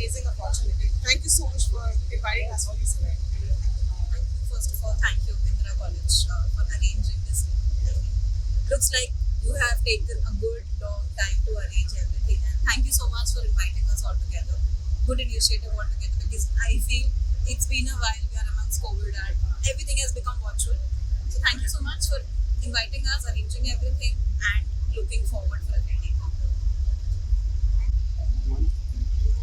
amazing opportunity. Thank you so much for inviting us for this event. First of all, thank you, Indira College, for arranging this event. Looks like you have taken a good long time to arrange everything, and thank you so much for inviting us all together. Good initiative altogether, because I feel it's been a while, we are amongst COVID and everything has become virtual. So thank you so much for inviting us, arranging everything, and looking forward for attending.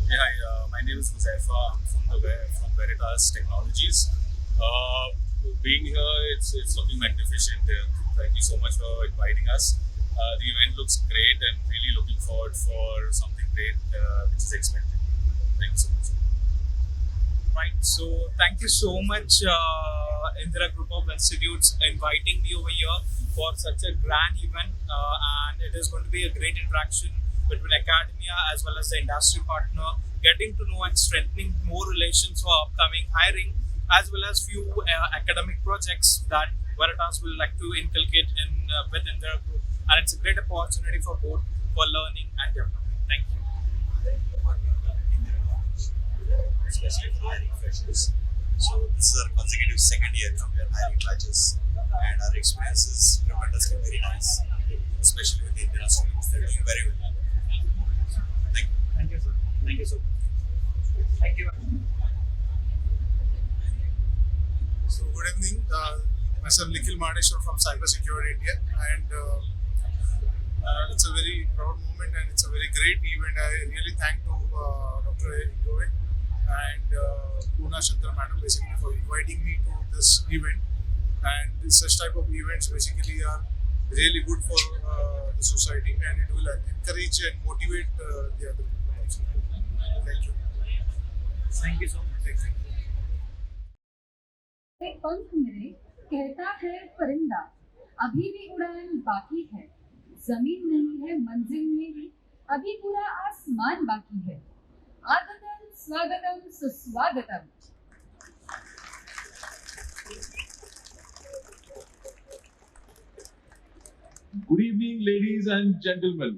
Yeah, hi, my name is Huzaifa. I'm from Veritas Technologies. Being here, it's looking magnificent. Thank you so much for inviting us. The event looks great, and really looking forward for something great which is expected. Thank you so much. Right, so thank you so much, Indira Group of Institutes, inviting me over here for such a grand event, and it is going to be a great interaction between academia as well as the industry partner, getting to know and strengthening more relations for upcoming hiring, as well as few academic projects that Veritas will like to inculcate in within their group, and it's a great opportunity for both for learning and development. Thank you. Especially for hiring freshers. So this is our consecutive second year now we are hiring batches, and our experience is tremendously very nice, especially with the Indian students. They're doing very well. Thank you. Thank you, sir. Thank you so much. Thank you. So good evening. Myself Nikhil Madeshwar from Cybersecurity India, and it's a very proud moment and it's a very great event. I really thank to Dr. Innovate and Pune Shankar Madam basically for inviting me to this event. And such type of events basically are really good for the society, and it will encourage and motivate the other people also. Thank you. Thank you so much. Thank you. एक पंख मेरे कहता है परिंदा, अभी भी उड़ान बाकी है, जमीन नहीं है मंजिल मेरी, अभी पूरा आसमान बाकी है, आगतम स्वागतम सुस्वागतम. Good evening, ladies and gentlemen.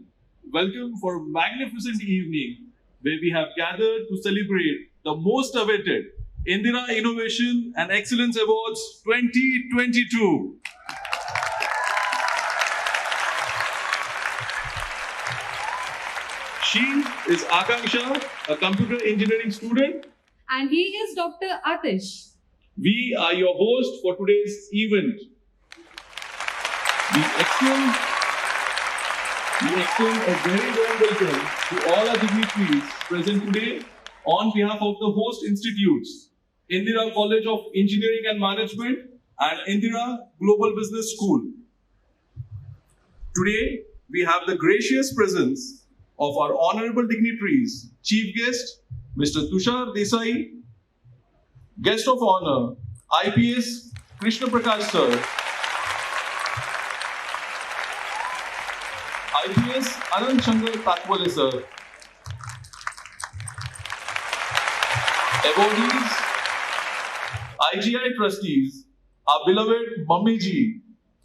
Welcome for a magnificent evening where we have gathered to celebrate the most awaited Indira Innovation and Excellence Awards 2022. She is Akanksha, a computer engineering student. And he is Dr. Atish. We are your hosts for today's event. We extend a very warm welcome to all our dignitaries present today on behalf of the host institutes, Indira College of Engineering and Management and Indira Global Business School. Today, we have the gracious presence of our honorable dignitaries, Chief Guest, Mr. Tushar Desai, Guest of Honor, IPS Krishna Prakash Sir, IPS Anand Shankar Takwale Sir, awardees, IGI trustees, our beloved Mummy Ji,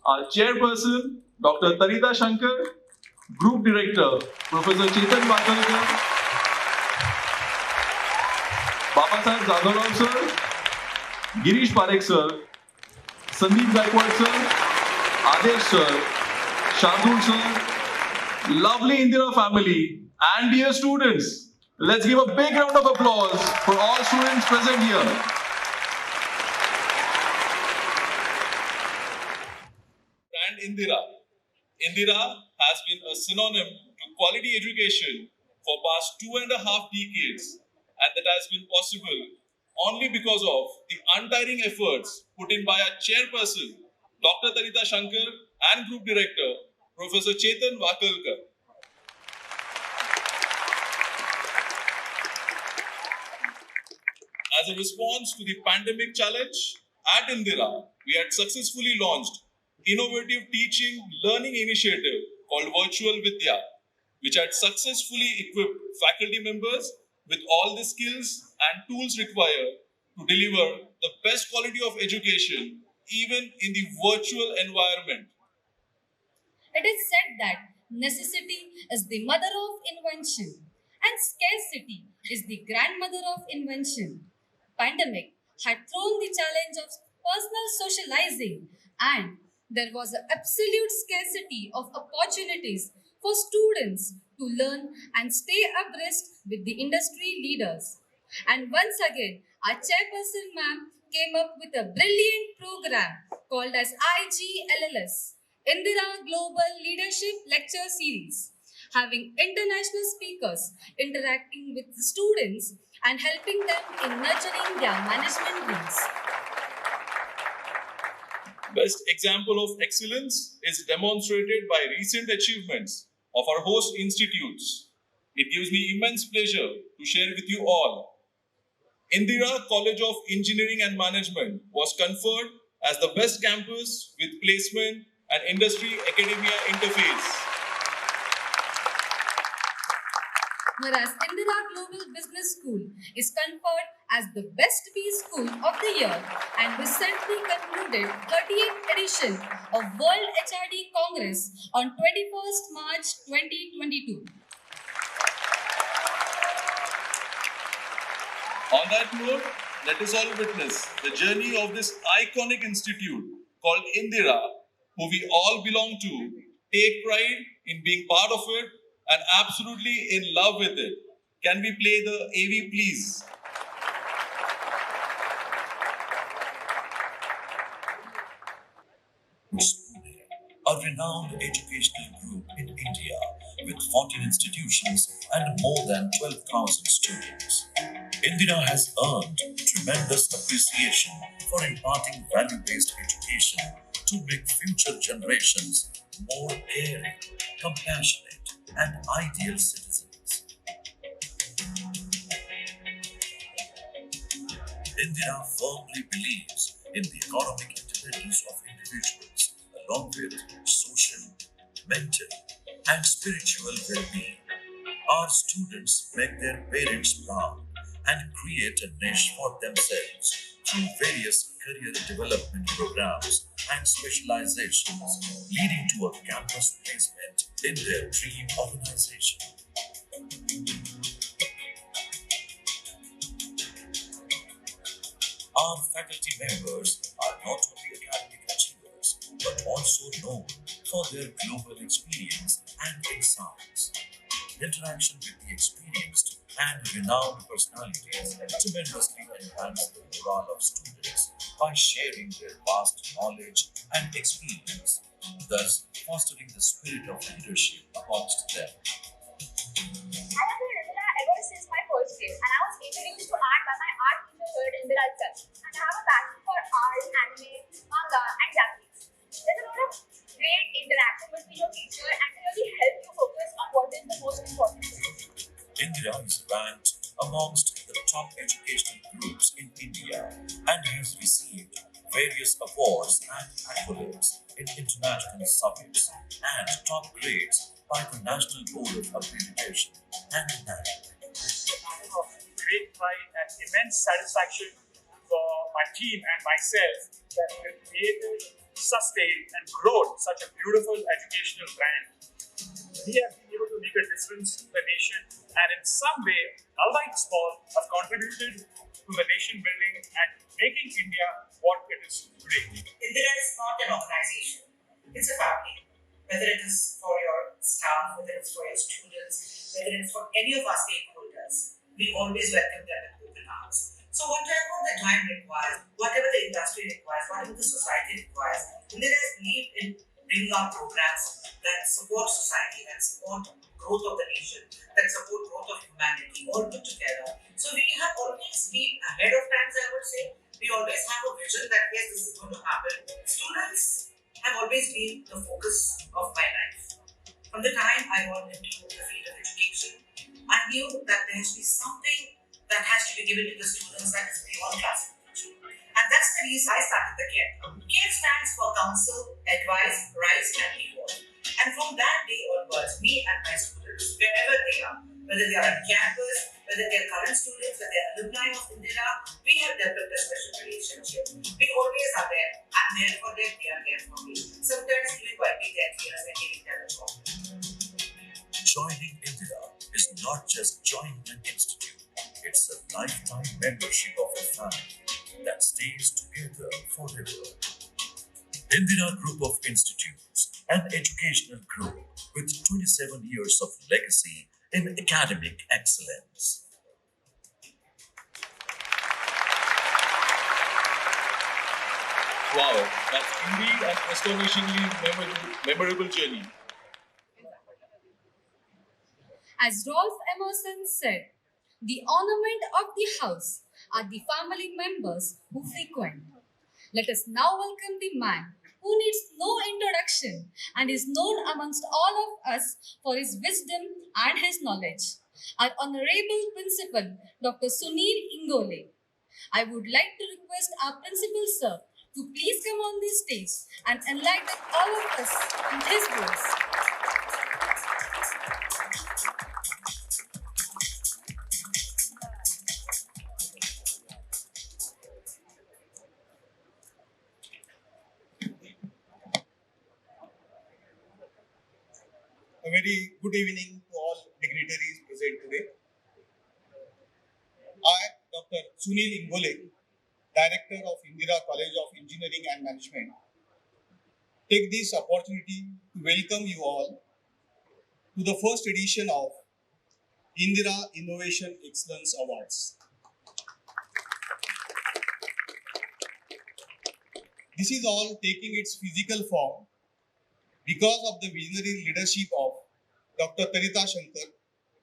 our chairperson, Dr. Tarita Shankar, Group Director, Professor Chetan Vakalkar, Baba Sahib Jadhav Sir, Girish Parekh Sir, Sandeep Gaikwad Sir, Adesh Sir, Shardul Sir, lovely Indira family, and dear students. Let's give a big round of applause for all students present here. Brand Indira. Indira has been a synonym to quality education for past 2.5 decades, and that has been possible only because of the untiring efforts put in by our chairperson, Dr. Tarita Shankar, and Group Director, Professor Chetan Vakalkar. As a response to the pandemic challenge, at Indira, we had successfully launched innovative teaching learning initiative called Virtual Vidya, which had successfully equipped faculty members with all the skills and tools required to deliver the best quality of education even in the virtual environment. It is said that necessity is the mother of invention, And scarcity is the grandmother of invention. Pandemic had thrown the challenge of personal socializing, and there was an absolute scarcity of opportunities for students to learn and stay abreast with the industry leaders. And once again, our chairperson ma'am came up with a brilliant program called as IGLLS, Indira Global Leadership Lecture Series, having international speakers interacting with the students and helping them in nurturing their management dreams. Best example of excellence is demonstrated by recent achievements of our host institutes. It gives me immense pleasure to share with you all. Indira College of Engineering and Management was conferred as the best campus with placement and industry academia interface. Whereas Indira Global Business School is conferred as the Best B School of the Year and recently concluded 38th edition of World HRD Congress on 21st March 2022. On that note, let us all witness the journey of this iconic institute called Indira, who we all belong to, take pride in being part of it, and absolutely in love with it. Can we play the AV, please? Pune, a renowned educational group in India with 14 institutions and more than 12,000 students. Indira has earned tremendous appreciation for imparting value-based education to make future generations more caring, compassionate, and ideal citizens. Indira firmly believes in the economic independence of individuals, along with social, mental, and spiritual well-being. Our students make their parents proud and create a niche for themselves through various career development programs and specializations, leading to a campus placement in their dream organization. Our faculty members are not only academic achievers, but also known for their global experience and insights. Interaction with the experienced and renowned personalities tremendously enhance the morale of students by sharing their vast knowledge and experience, thus fostering the spirit of leadership amongst them. I have been Indira ever since my first grade, and I was introduced to art by my art teacher here at Indira itself. And I have a passion for art, anime, manga, and Japanese. There's a lot of great interaction between your teacher and they really help you focus on what is the most important. Indira is ranked amongst the top educational groups in India and has received various awards and accolades in international summits and top grades by the National Board of Accreditation and NAC. Of great pride and immense satisfaction for my team and myself that we have created, sustained, and grown such a beautiful educational brand. We have been able to make a difference to the nation and in some way, albeit small, have contributed to the nation building and making India what it is today. Indira is not an organization, it's a family. Whether it is for your staff, whether it's for your students, whether it's for any of our stakeholders, we always welcome them with open arms. So whatever the time requires, whatever the industry requires, whatever the society requires, Indira has believed in bringing out programs that support society, that support growth of the nation, that support growth of humanity, all put together. So we have always been ahead of times, I would say. We always have a vision that yes, this is going to happen. Students have always been the focus of my life. From the time I got into the field of education, I knew that there has to be something that has to be given to the students that is beyond classical teaching. And that's the reason I started the CARE. CARE stands for Counsel, Advice, Rise and Evolve. And from that day onwards, me and my students, wherever they are, whether they are on campus, whether they are current students, whether they are alumni of Indira, we have developed a special relationship. We always are there. I'm there for them, they are there for me. Sometimes even while we get here, as I giving them a talk. Joining Indira is not just joining an institute, it's a lifetime membership of a family that stays together forever. Indira Group of Institutes, an educational group with 27 years of legacy in academic excellence. Wow, that's indeed an astonishingly memorable journey. As Rolf Emerson said, the ornament of the house are the family members who frequent. Let us now welcome the man who needs no introduction and is known amongst all of us for his wisdom and his knowledge. Our Honorable Principal, Dr. Sunil Ingole. I would like to request our Principal Sir to please come on the stage and enlighten all of us with his words. A very good evening to all dignitaries present today. I, Dr. Sunil Ingole, Director of Indira College of Engineering and Management, take this opportunity to welcome you all to the first edition of Indira Innovation Excellence Awards. This is all taking its physical form because of the visionary leadership of Dr. Tarita Shankar,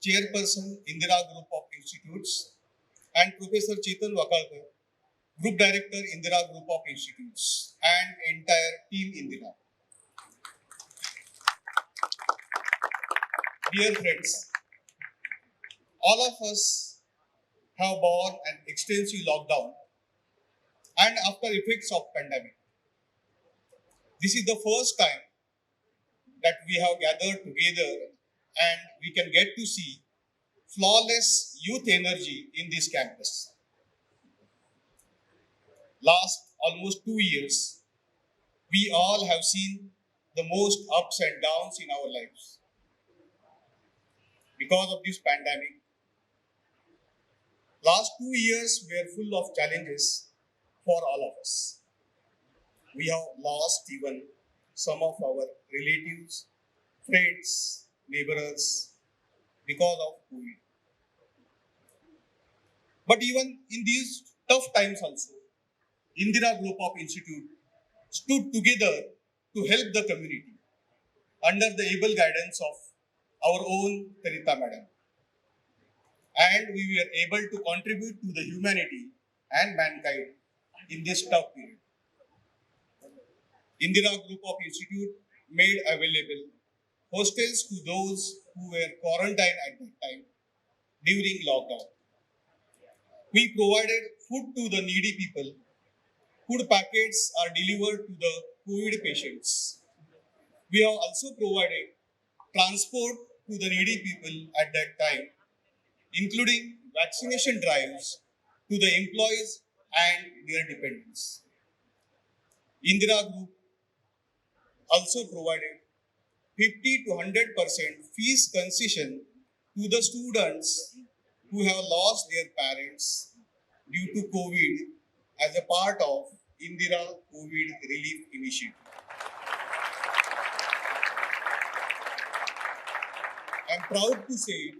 Chairperson, Indira Group of Institutes, and Professor Chetan Wakalkar, Group Director, Indira Group of Institutes, and entire team Indira. Dear friends, all of us have borne an extensive lockdown and after effects of pandemic. This is the first time that we have gathered together and we can get to see flawless youth energy in this campus. Last almost 2 years, we all have seen the most ups and downs in our lives. Because of this pandemic, last 2 years were full of challenges for all of us. We have lost even some of our relatives, friends, neighbors because of COVID. But even in these tough times also, Indira Group of Institute stood together to help the community under the able guidance of our own Tarita Madam. And we were able to contribute to the humanity and mankind in this tough period. Indira Group of Institute made available hostels to those who were quarantined at that time during lockdown. We provided food to the needy people. Food packets are delivered to the COVID patients. We have also provided transport to the needy people at that time, including vaccination drives to the employees and their dependents. Indira Group also provided 50 to 100% fees concession to the students who have lost their parents due to COVID as a part of Indira COVID Relief Initiative. I am proud to say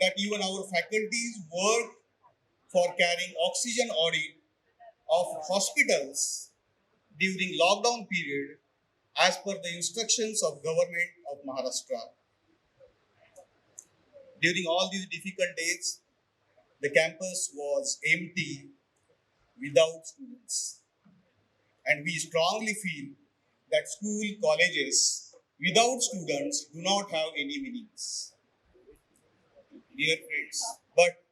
that even our faculties work for carrying oxygen audit of hospitals during lockdown period as per the instructions of Government of Maharashtra. During all these difficult days, the campus was empty without students. And we strongly feel that school colleges without students do not have any meanings. Dear friends, but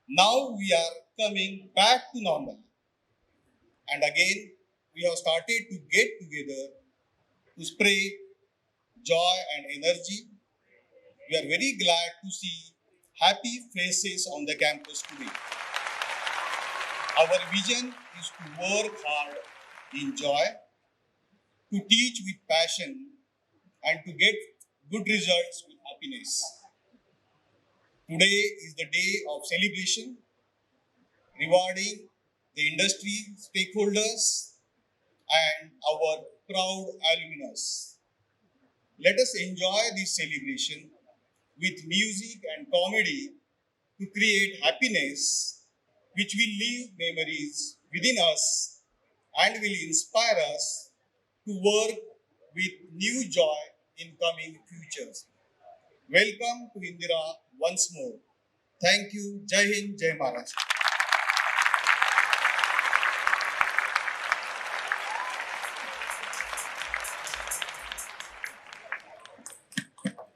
now we are coming back to normal. And again, we have started to get together to spread joy and energy. We are very glad to see happy faces on the campus today. Our vision is to work hard in joy, to teach with passion, and to get good results with happiness. Today is the day of celebration, rewarding the industry stakeholders and our proud alumnus. Let us enjoy this celebration with music and comedy to create happiness, which will leave memories within us and will inspire us to work with new joy in coming futures. Welcome to Indira once more. Thank you. Jai Hind, Jai Maharashtra.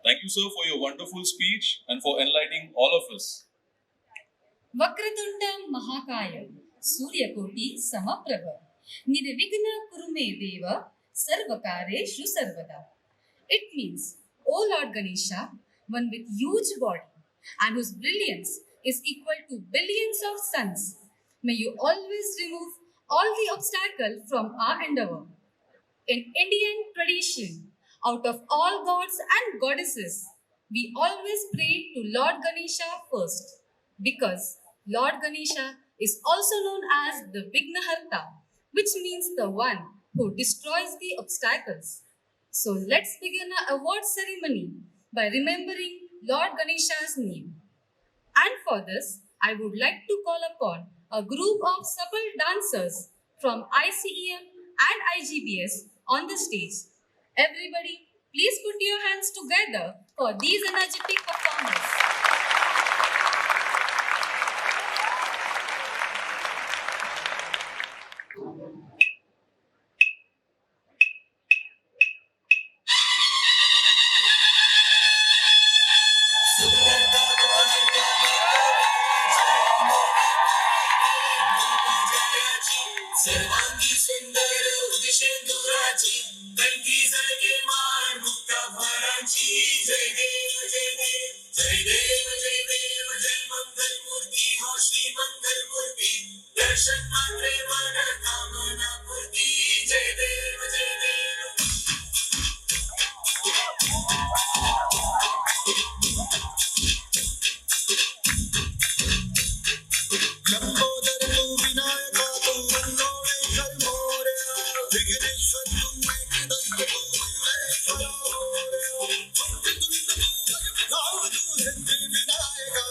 Thank you, sir, for your wonderful speech and for enlightening all of us. Vakratunda महाकाय सूर्यकोटि समप्रभ निर्विघ्न कुरु मे देव सर्वकारेषु सर्वदा. It means, O Lord Ganesha, one with huge body and whose brilliance is equal to billions of suns, may you always remove all the obstacle from our endeavor. In Indian tradition, out of all gods and goddesses, we always pray to Lord Ganesha first, because Lord Ganesha is also known as the Vignaharta, which means the one who destroys the obstacles. So let's begin our award ceremony by remembering Lord Ganesha's name. And for this, I would like to call upon a group of supple dancers from ICEM and IGBS on the stage. Everybody, please put your hands together for these energetic performers. सर्वांगी सुंदर उदिशेंदुराची कंठी जळके माळ मुक्ता भराची जय देव जय देव जय देव जय देव जय मंगल मूर्ती हो श्री मंगल मूर्ती दर्शन मात्रे मन कामना पूर्ती जय देव जय देव. लंबोदर तू विनायका तू रंगोळेकर मोरया विघ्नेश्वर तू एकदंत तू विघ्नेश्वर मोरया भक्तितुंड तू सिद्धी विनायका.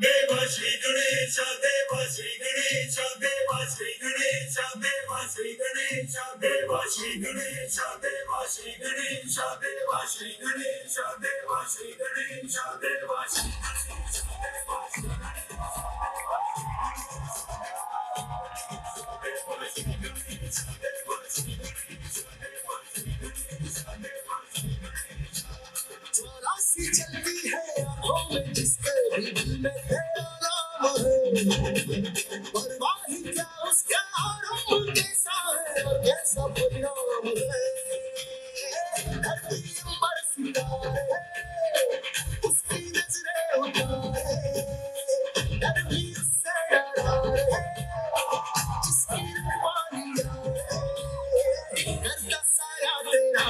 देवा श्री गणेश देवा श्री गणेश देवा श्री गणेश देवा श्री गणेश देवा श्री गणेश देवा श्री गणेश देवा श्री गणेश देवा श्री गणेश देवा श्री चलती है आंखों में जिसके भी दिल में तेरा नाम है परवाही क्या उसका रूप कैसा है और कैसा परिणाम है धरती ऊपर सितारे उसकी नजरें उतारे डर भी उससे डरा जिसकी रखवाली करता साया तेरा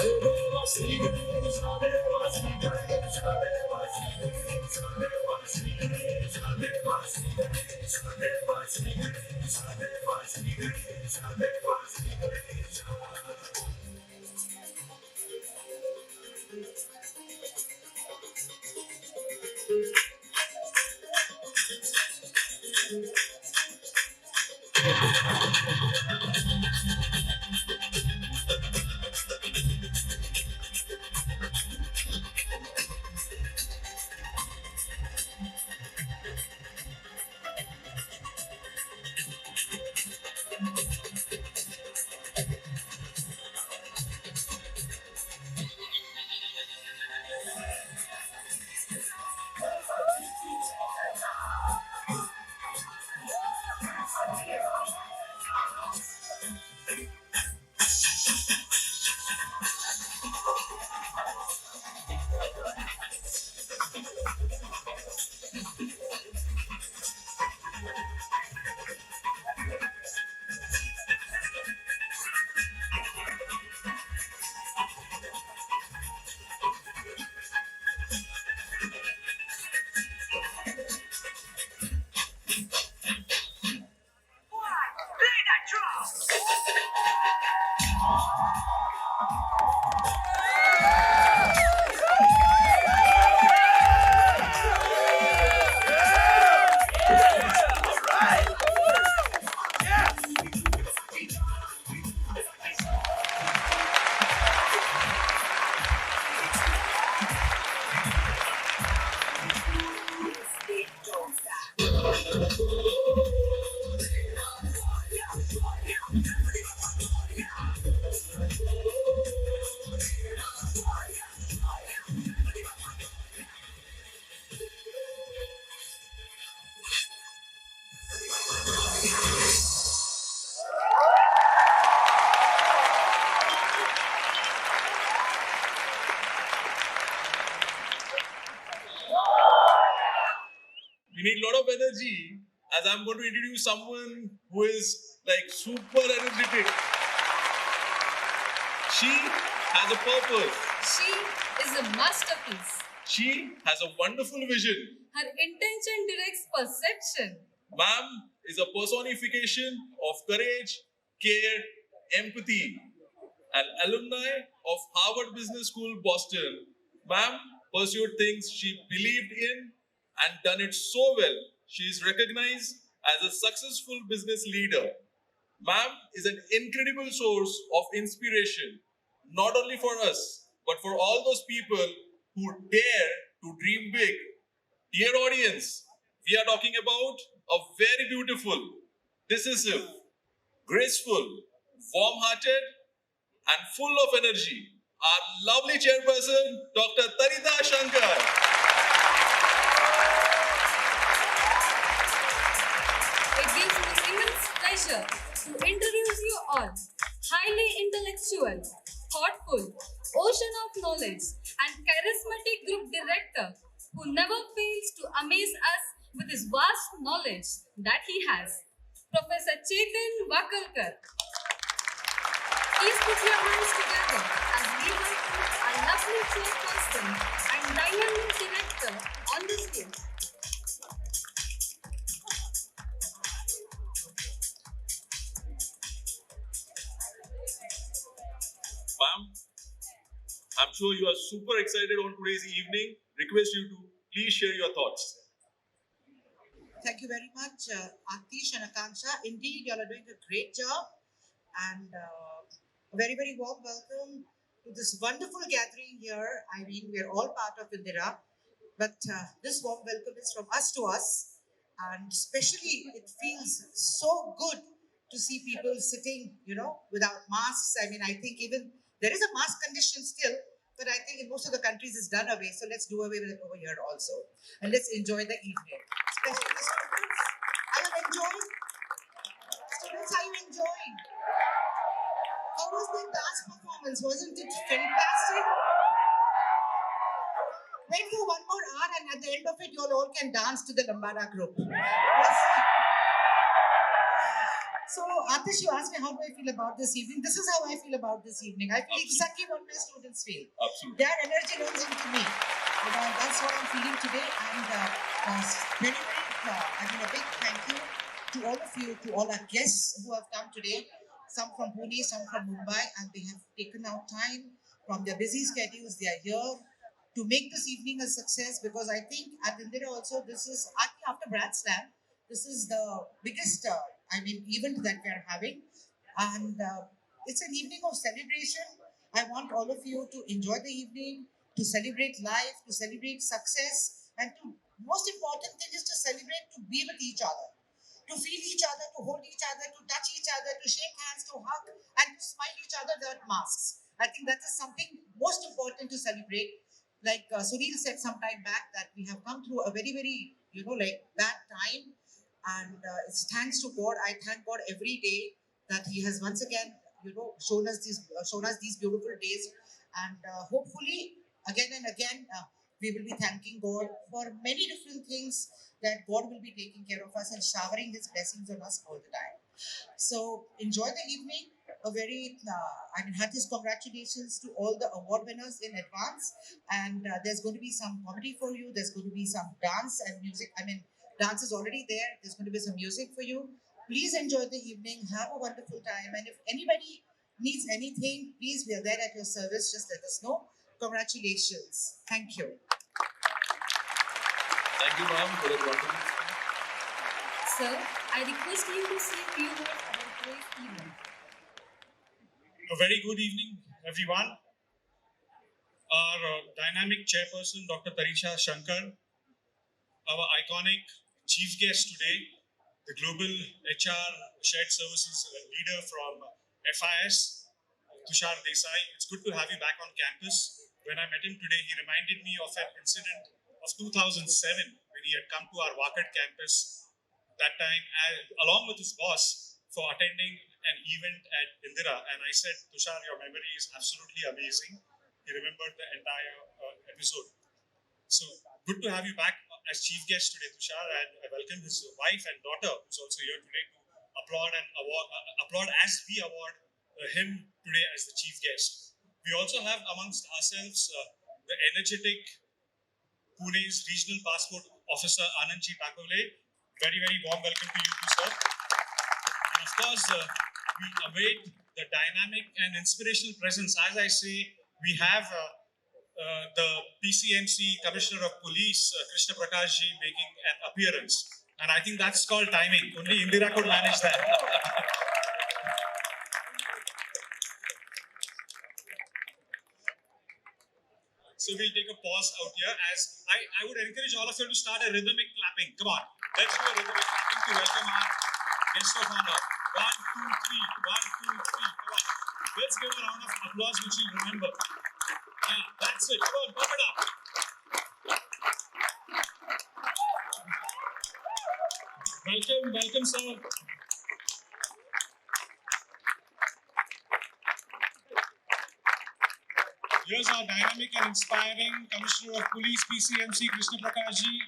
देवा श्री गणेश देवा श्री गणेश देवा श्री गणेश देवा श्री गणेश देवा Shri Ganesh We need a lot of energy, as I'm going to introduce someone who is like super energetic. She has a purpose. She is a masterpiece. She has a wonderful vision. Her intention directs perception. Ma'am is a personification of courage, care, empathy. An alumni of Harvard Business School, Boston, ma'am pursued things she believed in and done it so well. She is recognized as a successful business leader. Ma'am is an incredible source of inspiration, not only for us, but for all those people who dare to dream big. Dear audience, we are talking about a very beautiful, decisive, graceful, warm-hearted, and full of energy, our lovely chairperson, Dr. Tarita Shankar. It gives me immense pleasure to introduce you all. Highly intellectual, thoughtful, ocean of knowledge, and charismatic group director who never fails to amaze us with his vast knowledge that he has. Professor Chetan Vakalkar. Please put your hands together as we welcome our lovely chairperson and dynamic director on the stage. Ma'am, I'm sure you are super excited on today's evening. Request you to please share your thoughts. Thank you very much, Atish and Akanksha. Indeed, you all are doing a great job. And a very, very warm welcome to this wonderful gathering here. I mean, we are all part of Indira, but this warm welcome is from us to us. And especially, it feels so good to see people sitting, without masks. I mean, I think even there is a mask condition still, but I think in most of the countries it's done away. So let's do away with it over here also. And let's enjoy the evening. Especially the students. Are you enjoying? Students, are you enjoying? How was the dance performance? Wasn't it fantastic? Wait for one more hour and at the end of it, you all can dance to the Lambada group. Yes. So, Atish, you asked me how do I feel about this evening. This is how I feel about this evening. I feel exactly what my students feel. Absolutely. Their energy runs into me. That's what I'm feeling today. And very, very a big thank you to all of you, to all our guests who have come today, some from Pune, some from Mumbai, and they have taken out time from their busy schedules. They are here to make this evening a success because I think at Indira also, this is, I think after Brad Slam, this is the biggest, event that we are having. And it's an evening of celebration. I want all of you to enjoy the evening, to celebrate life, to celebrate success, and to most important thing is to celebrate to be with each other, to feel each other, to hold each other, to touch each other, to shake hands, to hug, and to smile each other without masks. I think that is something most important to celebrate. Like Sunil said some time back that we have come through a very, very, bad time. And it's thanks to God. I thank God every day that He has once again, shown us these beautiful days. And hopefully, again and again, we will be thanking God for many different things that God will be taking care of us and showering His blessings on us all the time. So enjoy the evening. A very, heartiest congratulations to all the award winners in advance. And there's going to be some comedy for you. There's going to be some dance and music. Dance is already there. There's going to be some music for you. Please enjoy the evening. Have a wonderful time. And if anybody needs anything, please, we are there at your service. Just let us know. Congratulations. Thank you. Thank you, ma'am, for that wonderful speech. Sir, I request you to say a few words about today's event. A very good evening, everyone. Our dynamic chairperson, Dr. Tarisha Shankar, our iconic chief guest today, the Global HR Shared Services leader from FIS, Tushar Desai. It's good to have you back on campus. When I met him today, he reminded me of an incident of 2007 when he had come to our Wakat campus that time along with his boss for attending an event at Indira. And I said, Tushar, your memory is absolutely amazing. He remembered the entire episode. So good to have you back as chief guest today, Tushar, and I welcome his wife and daughter, who's also here today to applaud as we award him today as the chief guest. We also have amongst ourselves the energetic Pune's regional passport officer Anandji Pakole. Very, very warm welcome to you too, sir. And of course, we await the dynamic and inspirational presence. As I say, we have the PCMC Commissioner of Police, Krishna Prakashji, making an appearance. And I think that's called timing. Only Indira could manage that. So we'll take a pause out here as I would encourage all of you to start a rhythmic clapping. Come on, let's do a rhythmic clapping to welcome our guest of honor. 1, 2, 3, 1, 2, 3. Come on. Let's give a round of applause which you'll remember. Yeah, that's it. Come on, pump it up. Welcome, sir. Here's our dynamic and inspiring Commissioner of Police, PCMC, Krishna Prakashji.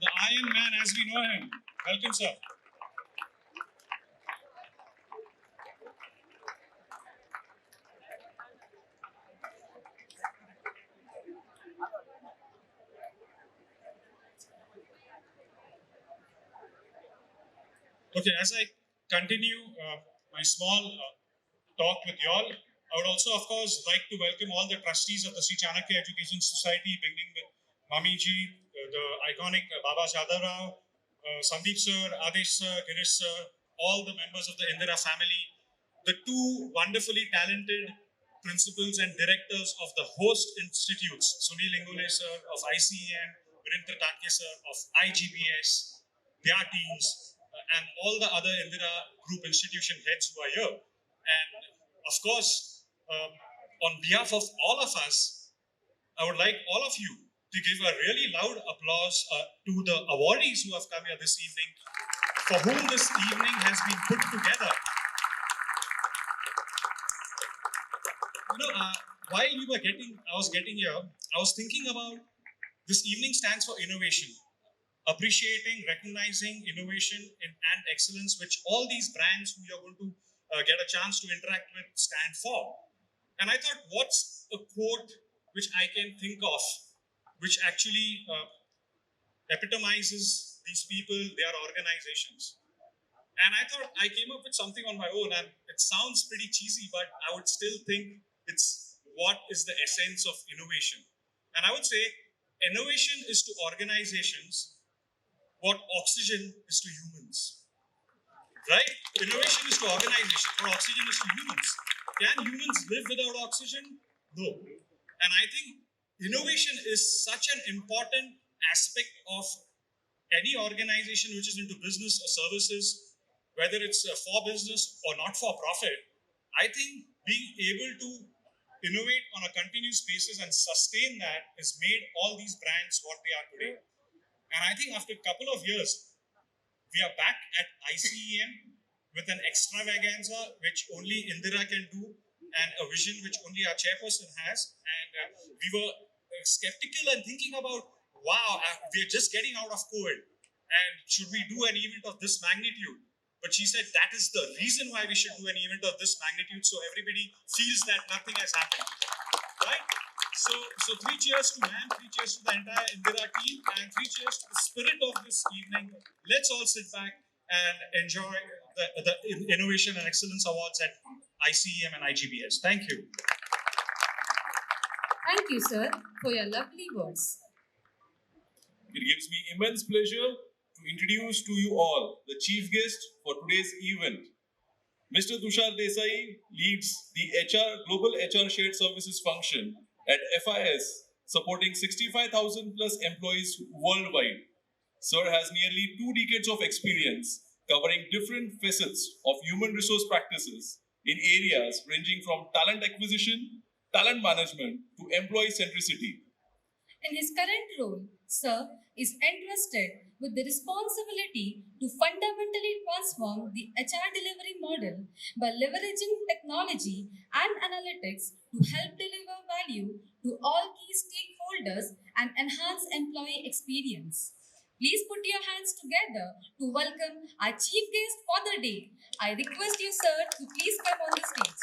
The Iron Man as we know him. Welcome, sir. Okay, as I continue my small talk with y'all, I would also, of course, like to welcome all the trustees of the Sri Chanakya Education Society, beginning with Mamiji, the iconic Baba Jadhavrao, Sandeep sir, Adesh sir, Girish sir, all the members of the Indira family, the two wonderfully talented principals and directors of the host institutes, Sunil Ingole sir of ICEM, Virendra Tatke sir of IGBS, their teams, and all the other Indira group institution heads who are here. And of course, on behalf of all of us, I would like all of you to give a really loud applause to the awardees who have come here this evening, for whom this evening has been put together. While I was getting here, I was thinking about this evening stands for innovation. Appreciating, recognizing innovation and excellence, which all these brands who you're going to get a chance to interact with stand for. And I thought, what's a quote which I can think of, which actually epitomizes these people, their organizations. And I thought I came up with something on my own, and it sounds pretty cheesy, but I would still think it's what is the essence of innovation. And I would say innovation is to organizations what oxygen is to humans. Right? Innovation is to organizations what oxygen is to humans. Can humans live without oxygen? No. And I think innovation is such an important aspect of any organization which is into business or services, whether it's for business or not for profit. I think being able to innovate on a continuous basis and sustain that has made all these brands what they are today. And I think after a couple of years, we are back at ICEM with an extravaganza which only Indira can do and a vision which only our chairperson has. And we were skeptical and thinking about, wow, we're just getting out of COVID. And should we do an event of this magnitude? But she said that is the reason why we should do an event of this magnitude, so everybody feels that nothing has happened. Right? So 3 cheers to ma'am, 3 cheers to the entire Indira team, and 3 cheers to the spirit of this evening. Let's all sit back and enjoy the Innovation and Excellence Awards at ICEM and IGBS. Thank you. Thank you, sir, for your lovely words. It gives me immense pleasure to introduce to you all the chief guest for today's event. Mr. Tushar Desai leads the Global HR Shared Services function at FIS, supporting 65,000 plus employees worldwide. Sir has nearly 2 decades of experience covering different facets of human resource practices in areas ranging from talent acquisition, talent management to employee centricity. In his current role, Sir is entrusted with the responsibility to fundamentally transform the HR delivery model by leveraging technology and analytics to help deliver value to all key stakeholders and enhance employee experience. Please put your hands together to welcome our chief guest for the day. I request you, sir, to please come on the stage.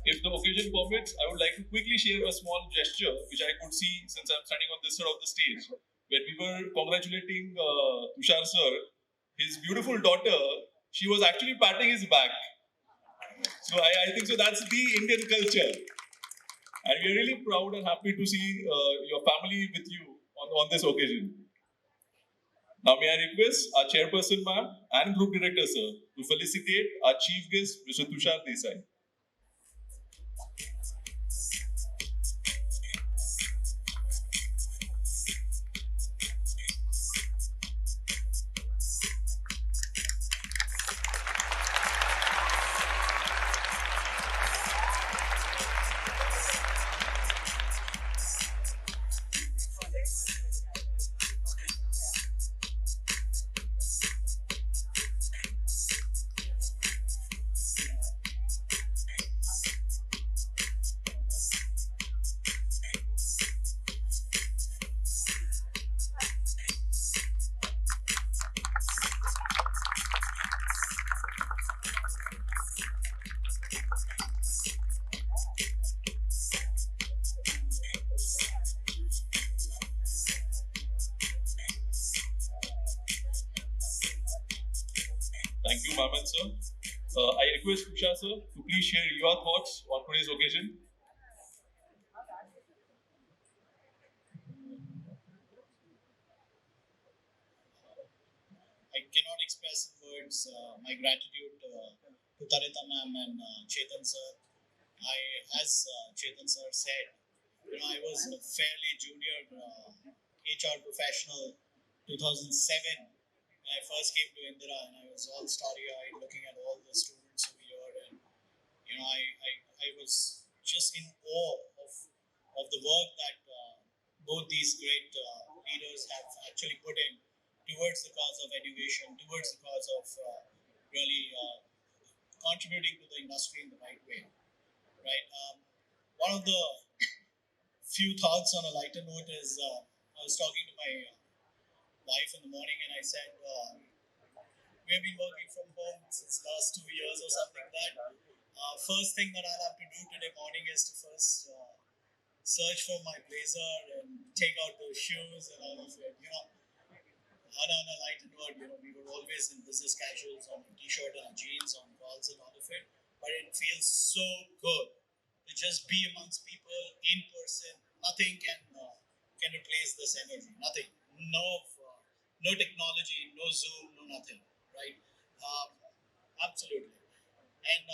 If the occasion permits, I would like to quickly share a small gesture which I could see since I'm standing on this side of the stage. When we were congratulating Tushar sir, his beautiful daughter, she was actually patting his back. So I think so that's the Indian culture. And we're really proud and happy to see your family with you on this occasion. Now may I request our chairperson ma'am and group director sir to felicitate our chief guest Mr. Tushar Desai. Thank you, ma'am and sir. I request Tushar sir to please share your thoughts on today's occasion. I cannot express in words my gratitude to Tarita ma'am and Chetan sir. As Chetan sir said, I was a fairly junior HR professional 2007 when I first came to Indira, and I was all starry-eyed looking at all the students over here, and I was just in awe of the work that both these great leaders have actually put in towards the cause of education, towards the cause of really contributing to the industry in the right way, right? One of the few thoughts on a lighter note is I was talking to my wife in the morning and I said, we've been working from home since last 2 years or something like that. First thing that I'll have to do today morning is to first search for my blazer and take out those shoes and all of it. On a lighter note, we were always in business casuals on a t-shirt and jeans on calls and all of it. But it feels so good to just be amongst people in person. Nothing can replace this energy. Nothing. No technology, no Zoom, no nothing. Right? Absolutely. And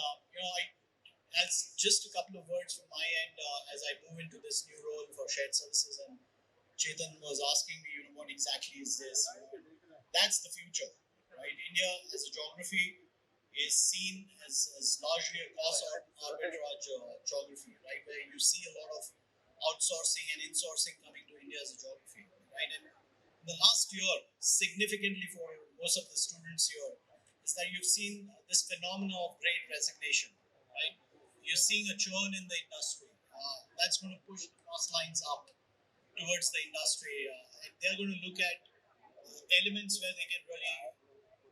as just a couple of words from my end as I move into this new role for shared services, and Chetan was asking me, what exactly is this? That's the future, right? India as a geography is seen as largely a cost arbitrage geography, right? Where you see a lot of outsourcing and insourcing coming to India as a geography, right? And the last year, significantly for most of the students here, is that you've seen this phenomenon of great resignation, right? You're seeing a churn in the industry. That's going to push the cost lines up towards the industry. And they're going to look at elements where they can really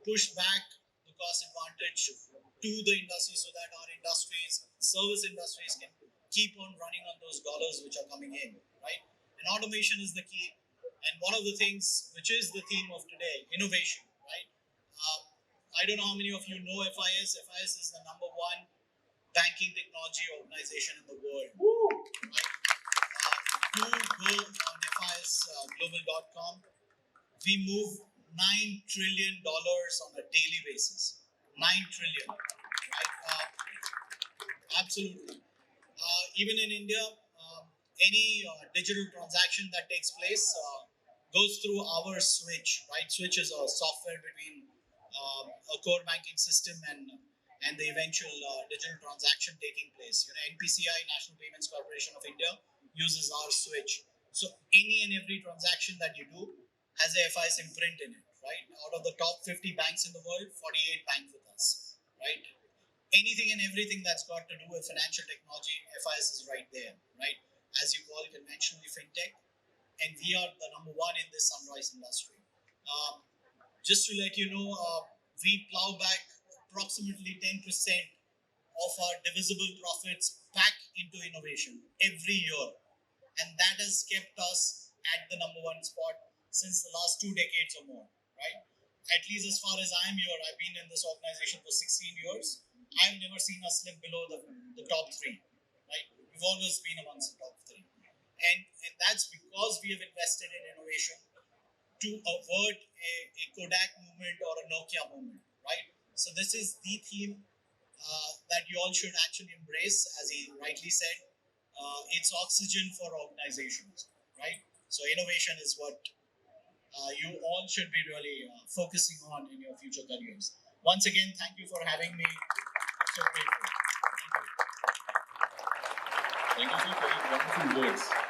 push back the cost advantage to the industry so that our industries, service industries, can keep on running on those dollars which are coming in, right? And automation is the key. And one of the things which is the theme of today, innovation, right? I don't know how many of you know FIS. FIS is the #1 banking technology organization in the world. Right? You go on FISglobal.com. We move $9 trillion on a daily basis. $9 trillion. Right? Absolutely. Even in India, any digital transaction that takes place goes through our switch. Right? Switch is a software between a core banking system and the eventual digital transaction taking place. NPCI, National Payments Corporation of India, uses our switch. So any and every transaction that you do has a FIS imprint in it, right? Out of the top 50 banks in the world, 48 bank with us, right? Anything and everything that's got to do with financial technology, FIS is right there, right? As you call it conventionally, fintech, and we are the #1 in this sunrise industry. Just to let you know, we plow back approximately 10% of our divisible profits back into innovation every year. And that has kept us at the #1 spot since the last 2 decades or more, right? At least as far as I'm here, I've been in this organization for 16 years. I've never seen us slip below the top 3, right? We've always been amongst the top 3. And that's because we have invested in innovation to avert a Kodak movement or a Nokia movement, right? So this is the theme that you all should actually embrace, as he rightly said. It's oxygen for organizations, right? So innovation is what you all should be really focusing on in your future careers. Once again, thank you for having me. I'm so grateful. Thank you, sir, for these wonderful words.